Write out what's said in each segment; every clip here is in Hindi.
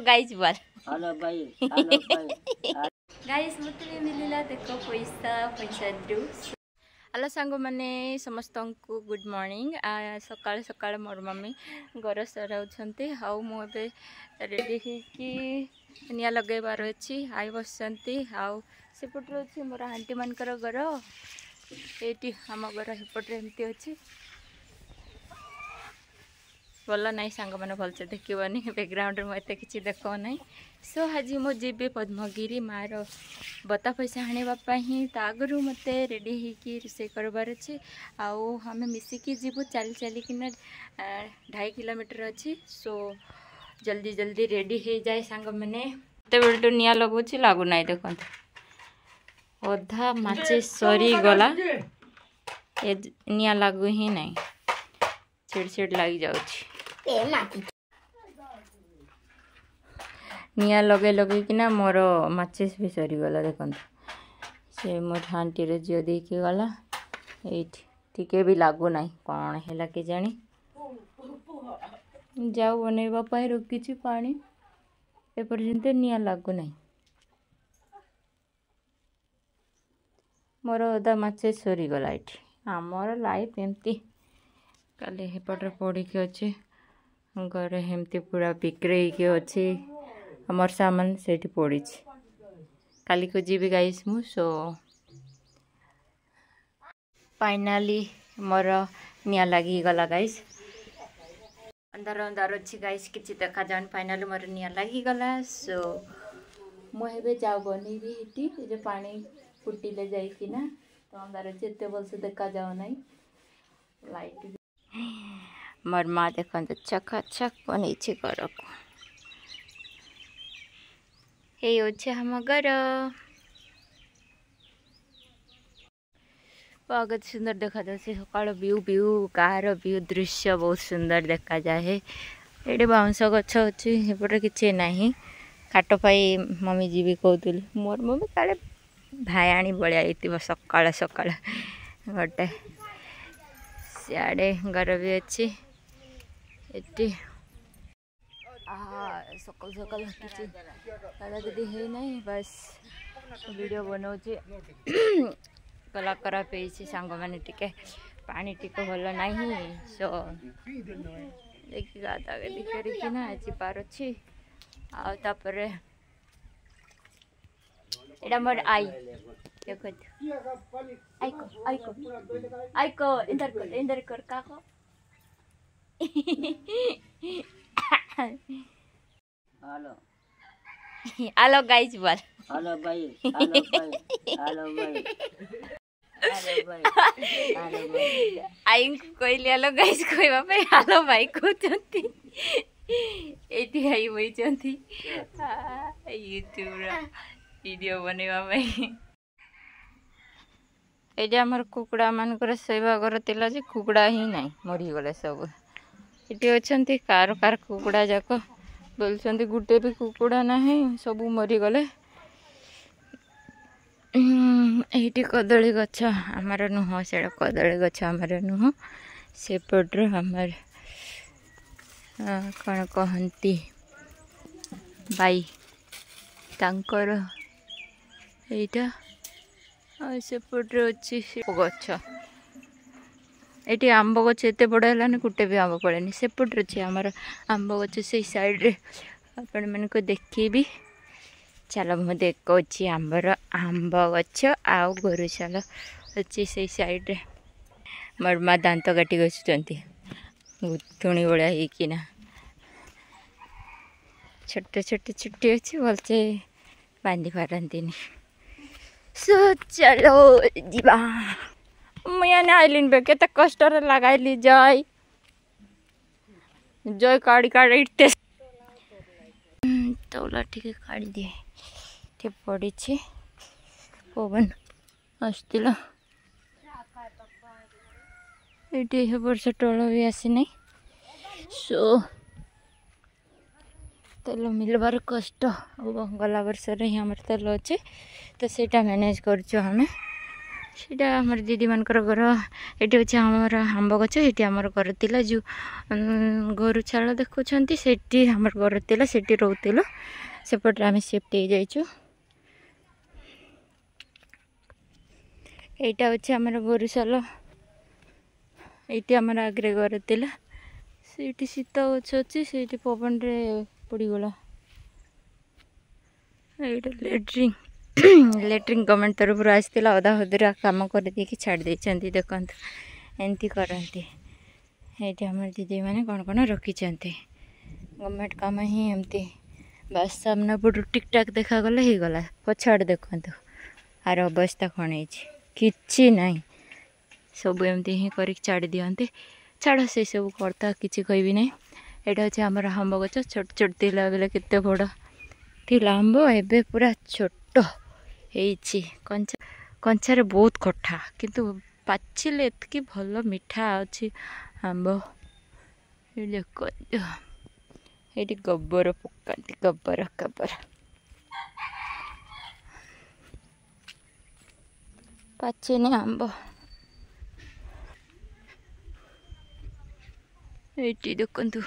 गाइस बोल हेलो भाई हेलो भाई गाइस मत भी मिलला देखो पैसा दू हेलो सांग मैंने समस्त को गुड मॉर्निंग सकाल सकाल मोर मम्मी घर सराउछंती हाउ मु एबे रेडी होकी निया लगेबार अछि आई बसंती हाउ सेपटर अछि मोर आंटी मानकर घर एटी हम घर हेपटे एमती अछि भल ना सांग मैंने भलसे देखनी बैकग्राउंड में एत कि देख ना सो आज मो जीवी पद्मगिरी मार बता पैसा आने आगु मत रेडी होकर रोसे करबार अच्छे आम मिसिकी जीवु चली चलिकिना 2.5 किलोमीटर अच्छी सो जल्दी जल्दी रेडी हो जाए सांग मैंने तो निया लगुच लगुना देख अधा माचे सरी गला निया लागू ही ना चिड़चिड़ लग जाऊँ निया लगे लगे कि ना मोर माचिस भी सरीगला देखते से मो आंटी झील देके गला ये भी लगुना कौन है कि जानी जाऊ बनवाई रखी पानी एपर्यंत निया लगुना मोर अदा माचिस सरीगला ये आमर लाइफ एमती काली हेपटे पड़ी के अच्छे घरे हेमती पूरा बिक्री के अच्छे हमर सामान से पड़ी काली को जीवी गाइस मु सो फाइनाली मोर निया लगी गला गाइस अंधार अंधार अच्छी गाइस किसी देखा जान फाइनाली मोर निया लगी गला सो मुझे जाऊ बनईबी हेटी जो पानी फुटिले जाइकिना तो अंधार अच्छे एत भलसे देखा जाओ ना लाइट मोर माँ देखते चकाचक बनई घर को ये हम घर बहुत सुंदर देखा जाए सकाल व्यू व्यू गाँव व्यू दृश्य बहुत सुंदर देखा जाए ये बाउंस गछ अच्छी एपटे किसी ना काट पाई मम्मी जी भी कहते मोर मम्मी काले भायाणी बलिया सकाल सकाल गोटे सियाड़े घर भी अच्छी एटी सकाल सकाल किसी दीदी है नहीं बस वीडियो बनाऊे गला खराब हो सांग मैंने टिके पानी टिके भल ना सो देखिए गाधा गाधी करना जीवार अच्छी आपर एटा मोर आई देखो आइको आइको आइको इंदर कर काको हेलो हेलो गाइस बोल हेलो भाई हेलो भाई हेलो भाई हेलो भाई हेलो भाई आई कहली हेलो गाइस कहवा पे हेलो भाई कहते एटी आई बइचंती यूट्यूब वीडियो बनवा ये आमर कुकुड़ा मानकर शोवा घर थिला जे कुकुड़ा ही ना मरीगले सब ये अच्छा कार कार कुकुड़ा जाक बोलते गोटे भी कुकुड़ा ना सब मरीगले ये कदली गछ आमर नुह से कदली गछ आमर नुह सेपट आमर कौन कहती बाई तांकर एटा सेपटे अच्छी गछ ये आंब गछ एत बड़ है गोटे भी आंब पड़ेनि सेपटे अच्छे आमर आंब गछ से साइड्रे आपण मन को देखी चलो मुझे देखी आंबर आंब गछ आउ गोरुशाल अच्छी से साइड्रे मोर माँ दांत काटी घसुँच गुथुणी भाया होना छोटे छोटे छुट्टी अच्छी भलसे बांधि पारती सो चलो जीवा मैंने आईलिन बे केते कष्ट लगाइली जय जय काड़ी काड़ी इटते तौला टिके काढ़ी दिए टे पड़ी पवन आसला ये वर्ष टोल भी आसी नहीं सो तेल मिलबार कष्ट गला वर्ष ही आम तेल अच्छे तो सेटा मैनेज कर ସେଇଟା ଆମର ଦିଦିମାନଙ୍କର ଘର। ଏଠି ଅଛି ଆମର ଆମ୍ବ ଗଛ, ଏଠି ଆମର ଘର ଥିଲା। ଯେଉଁ ଗୋରୁ ଛାଳ ଦେଖୁଛନ୍ତି ସେଠି ଆମର ଘର ଥିଲା, ସେଠି ରହୁଥିଲୁ। ସେପଟରେ ଆମେ ସିଫ୍ଟ ହେଇଯାଇଛୁ। ଏଇଟା ହେଉଛି ଆମର ଗୋରୁଶାଳ। ଏଇଠି ଆମର ଆଗରେ ଘର ଥିଲା। ସେଇଠି ଶୀତ ଗଛ ଅଛି, ସେଇଠି ପବନରେ ପଡ଼ିଗଲା। ଏଇଟା ଲେଟ୍ରିନ୍ ଗଭର୍ଣ୍ଣମେଣ୍ଟ ତରଫରୁ ଆସିଥିଲା, ଅଧା ଅଧୁରା କାମ କରିଦେଇକି ଛାଡ଼ି ଦେଇଛନ୍ତି। ଦେଖନ୍ତୁ ଏମିତି କରନ୍ତି। ଏଇଠି ଆମର ଦିଦିମାନେ କ'ଣ କ'ଣ ରଖିଛନ୍ତି। ଗଭର୍ଣ୍ଣମେଣ୍ଟ କାମ ହିଁ ଏମିତି। ବାସ୍ ସାମ୍ନା ପଟୁ ଟିକ୍ ଟାକ୍ ଦେଖାଗଲେ ହେଇଗଲା। ପଛଆଡ଼େ ଦେଖନ୍ତୁ ଆର ଅବସ୍ଥା କ'ଣ ହେଇଛି, କିଛି ନାହିଁ। ସବୁ ଏମିତି ହିଁ କରିକି ଛାଡ଼ି ଦିଅନ୍ତି। ଛାଡ଼, ସେସବୁ କଥା କିଛି କହିବି ନାହିଁ। ଏଇଟା ହେଉଛି ଆମର ଆମ୍ବ ଗଛ। ଛୋଟ ଛୋଟ ଥିଲା ବେଳେ କେତେ ବଡ଼ ଥିଲା ଆମ୍ବ, ଏବେ ପୁରା ଛୋଟ ହେଇଛି। କଞ୍ଚାରେ ବହୁତ ଖଟା, କିନ୍ତୁ ପାଚିଲେ ଏତିକି ଭଲ ମିଠା ଅଛି ଆମ୍ବ। ଏଇଠି ଗୋବର ପକାନ୍ତି, ଗୋବର ପାଚିନି ଆମ୍ବ। ଏଇଠି ଦେଖନ୍ତୁ।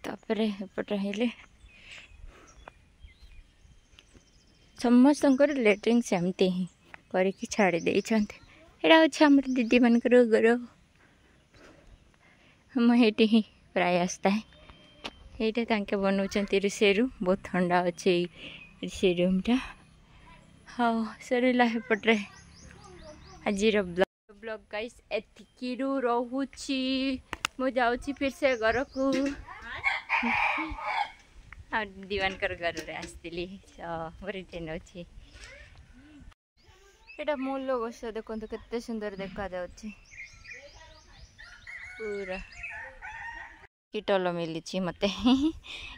ତାପରେ ଏପଟେ ହେଲେ ସମସ୍ତଙ୍କର ଲେଟ୍ରିନ୍ ସେମିତି ହିଁ କରିକି ଛାଡ଼ି ଦେଇଛନ୍ତି। ଏଇଟା ହେଉଛି ଆମର ଦିଦିମାନଙ୍କର ଘର। ମୁଁ ଏଇଠି ହିଁ ପ୍ରାୟ ଆସିଥାଏ। ଏଇଟା ତାଙ୍କେ ବନାଉଛନ୍ତି ରୋଷେଇ ରୁମ୍। ବହୁତ ଥଣ୍ଡା ଅଛି ଏଇ ରୋଷେଇ ରୁମ୍ଟା। ହଉ, ସରିଲା ଏପଟରେ ଆଜିର ବ୍ଲଗ୍ ଗାଇସ୍। ଏତିକିରୁ ରହୁଛି। ମୁଁ ଯାଉଛି ଫିର୍ ସେ ଘରକୁ। ଆଉ ଦିଦିମାନଙ୍କର ଘରରେ ଆସିଥିଲି, ରିଟର୍ନ ଅଛି। ଏଇଟା ମୂଲ ଗଛ ଦେଖନ୍ତୁ କେତେ ସୁନ୍ଦର ଦେଖାଯାଉଛି। ପୁରା ଟଲ ମିଳିଛି ମୋତେ।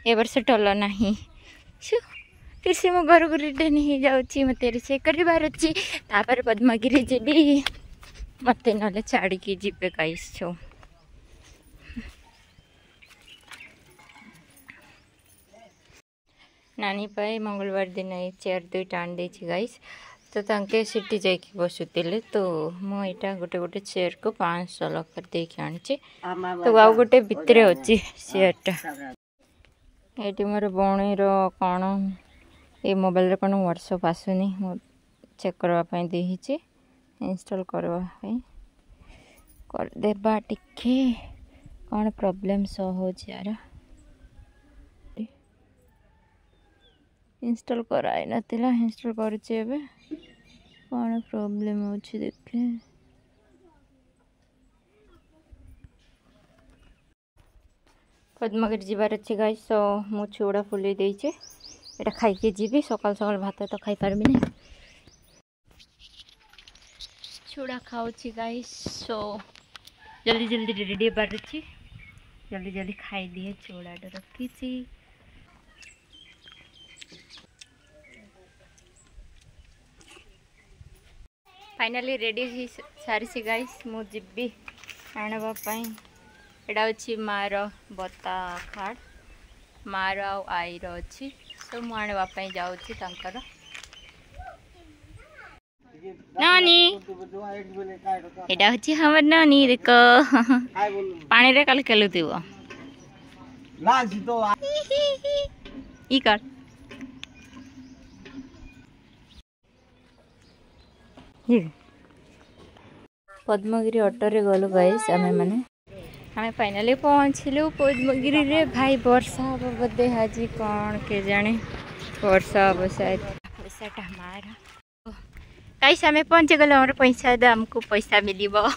ଏ ବର୍ଷ ଟଲ ନାହିଁ। ଫିର୍ ସେ ମୋ ଘରକୁ ରିଟର୍ନ ହେଇଯାଉଛି। ମୋତେ ରୋଷେଇ କରିବାର ଅଛି। ତାପରେ ପଦ୍ମଗିରି ଯିବି। ମୋତେ ନହେଲେ ଛାଡ଼ିକି ଯିବେ ଗାଇସ୍। ନାନୀ ପାଇଁ ମଙ୍ଗଳବାର ଦିନ ଏଇ ଚେୟାର ଦୁଇଟା ଆଣି ଦେଇଛି ଗାଇସ୍। ତ ତାଙ୍କେ ସେଠି ଯାଇକି ବସୁଥିଲେ। ତ ମୁଁ ଏଇଟା ଗୋଟେ ଚେୟାରକୁ 500 ଲକ୍ଷ ଦେଇକି ଆଣିଛି। ତ ଆଉ ଗୋଟେ ଭିତରେ ଅଛି ଚେୟାରଟା। ଏଇଠି ମୋର ଭଉଣୀର କ'ଣ ଏ ମୋବାଇଲରେ କ'ଣ ହ୍ୱାଟ୍ସଆପ୍ ଆସୁନି, ମୁଁ ଚେକ୍ କରିବା ପାଇଁ ଦେଇଛି। ଇନଷ୍ଟଲ୍ କରିବା ପାଇଁ କରିଦେବା। ଟିକେ କ'ଣ ପ୍ରୋବ୍ଲେମ୍ ସହ ହେଉଛି ୟାର। ଇନଷ୍ଟଲ୍ କରାଇନଥିଲା, ଇନଷ୍ଟଲ୍ କରୁଛି ଏବେ। କ'ଣ ପ୍ରୋବ୍ଲେମ୍ ହେଉଛି ଦେଖେ। ପଦ୍ମଗିରି ଯିବାର ଅଛି ଗାଇସ୍। ତ ମୁଁ ଚୁଡ଼ା ଫୁଲେଇ ଦେଇଛି, ଏଇଟା ଖାଇକି ଯିବି। ସକାଳ ଭାତ ତ ଖାଇପାରିବିନି, ଚୁଡ଼ା ଖାଉଛି ଗାଇସ୍। ସୋ ଜଲ୍ଦି ରେଡ଼ି ହେବାର ଅଛି। ଜଲ୍ଦି ଖାଇଦିଏ। ଚୁଡ଼ାଟା ରଖିଛି। फाइनाली रेडी ही सारी गाइस। मु जीबी आनवा पाई। एटा अछि मार बता कार्ड, मार आ आईर अछि। तो मु आनवा पाई जाउछि तांकर। नानी एटा अछि हमर नानी। देखो पानी रे काल खेलुथिबो। लाजी तो ई कर पद्मगिरी ऑटो गलु गाइस। आमे फाइनाली पहुँचलु पद्मगिरी रे। भाई वर्षा हम बोधे आज कौन के जाने, वर्षा हम शायद। पैसाटा मार गाइस आमे पहुँची गले। हमर पैसा दे, हमको पैसा मिलिबो।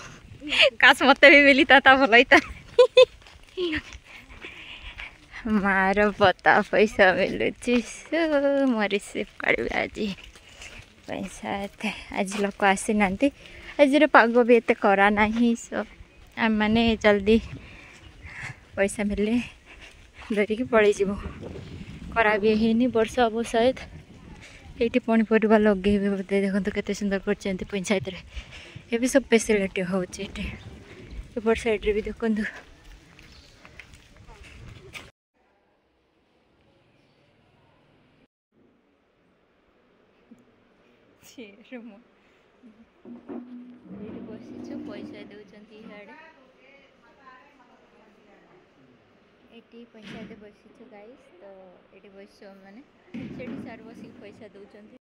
काश मते भी मिली ता भल होता। मार बता पैसा मिलुची। मो रिसीव करबे आज पैसा। आज लोक आसी नांती। आज पाग भी एत करा नहीं। सो आम मैंने जल्दी पैसा मिले धरिकी पलि जीवो। खरा भी है वर्षा हम शायद। ये पनीपरिया लगे बोधे। देखो केते सुंदर कर पंचायत ये सब फैसिलिटी होपट साइड भी देखो। ଏଠି ବସିଛୁ ପଇସା ଦେଉଛନ୍ତି ଇଆଡ଼େ ଏଠି ପଇସା ଦେ ବସିଛୁ ଗାଇସ୍ ତ ଏଠି ବସିଛୁ ମାନେ ସେଠି ସାର୍ ବସିକି ପଇସା ଦେଉଛନ୍ତି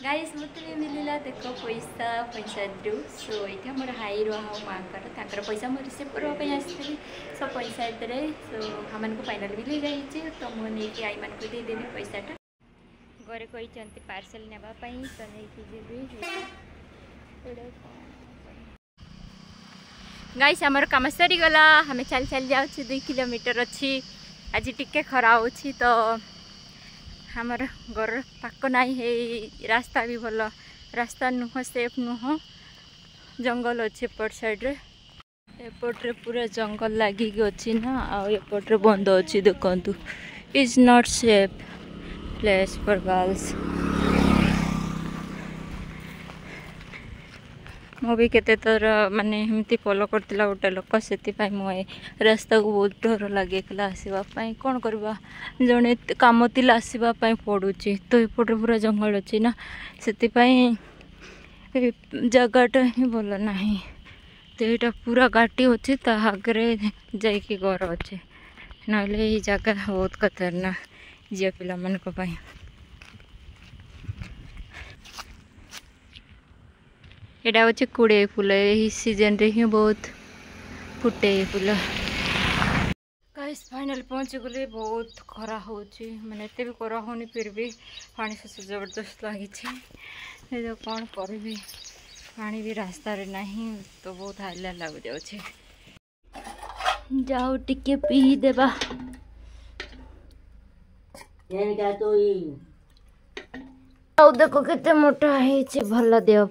गाइस मत भी मिलला देख पैसा दू सो ये मोर हाईर हाँ माँकर तांकर पैसा मोर रिसीव करने आसती सो पैसा इतने सो हम फाइनाल मिल जाइए तो मुझे आई मान देदेली पैसाटा घरे कहते पार्सल नापी तो नहीं जी गाइस आमर कम सरी गला हमें चल चल जाऊँ 2 किलोमीटर अच्छी आज टिके खरा हो तो हमर घर पाक नहीं है रास्ता भी भल रास्ता नुह सेफ नुह जंगल अच्छे एपट साइड्रे एपट्रे पूरा जंगल लगिक अच्छी ना आएपट्रे बंद अच्छी देखु is not safe place for girls मुझे केते तर माने हमती फॉलो करतिला गोटे लोक से रास्ता को बहुत डर लगे आसवाई कौन करवा जड़े कम तिला आसवाई पड़ुची तो एपटे पूरा जंगल अच्छी ना से जगटा ही भल ना तो यहाँ पूरा घाटी अच्छी आगे जाकि घर अच्छे ना जगह बहुत खतरनाक झील पिला मान एटा हूँ कुड़े फूल यही सीजन रे ही बहुत फुटे फूल गाइस फाइनल पहुँच गले बहुत खरा हो मैंने एत भी खरा होनी फिर भी पानी से जबरदस्त लगी कौन करी पानी भी रास्ता रे नहीं तो बहुत हालिया लग जाऊे जाओ टिके पी देबा देखो केते मोटा है भल देह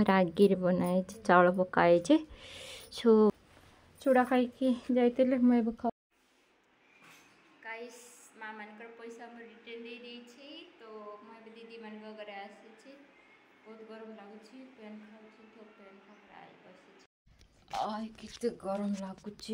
रागी बनाई चाउल पकाई सो चूड़ा खाई जाते मुझे गाइस माँ मान पैसा रिटर्न दे देछि तो मुझे दीदी मान घरे आसी बहुत गरम लगुच पेन खाऊँ तो पेन खाई बस केते गरम लगुच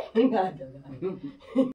कौन